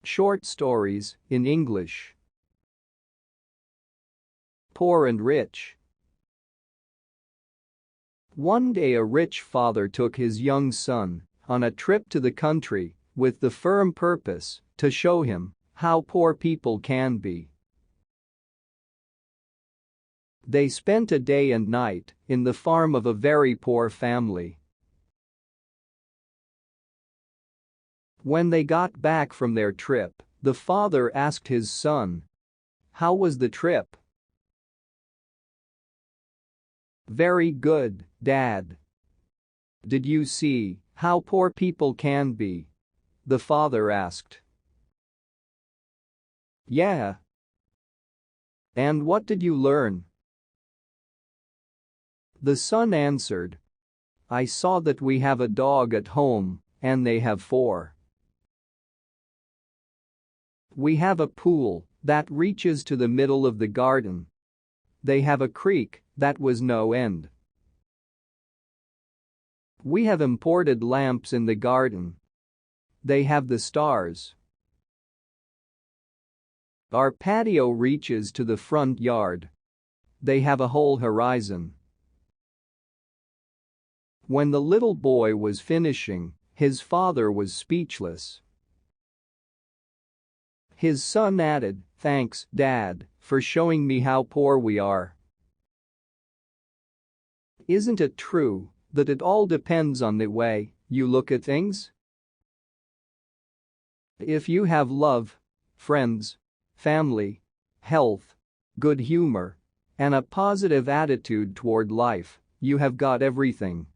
Short stories in English. Poor and rich. One day a rich father took his young son on a trip to the country with the firm purpose to show him how poor people can be. They spent a day and night in the farm of a very poor family. When they got back from their trip, the father asked his son, "How was the trip?" "Very good, Dad." "Did you see how poor people can be?" the father asked. "Yeah." "And what did you learn?" The son answered, "I saw that we have a dog at home, and they have 4. We have a pool that reaches to the middle of the garden. They have a creek that was no end. We have imported lamps in the garden. They have the stars. Our patio reaches to the front yard. They have a whole horizon." When the little boy was finishing, his father was speechless. His son added, "Thanks, Dad, for showing me how poor we are." Isn't it true that it all depends on the way you look at things? If you have love, friends, family, health, good humor, and a positive attitude toward life, you have got everything.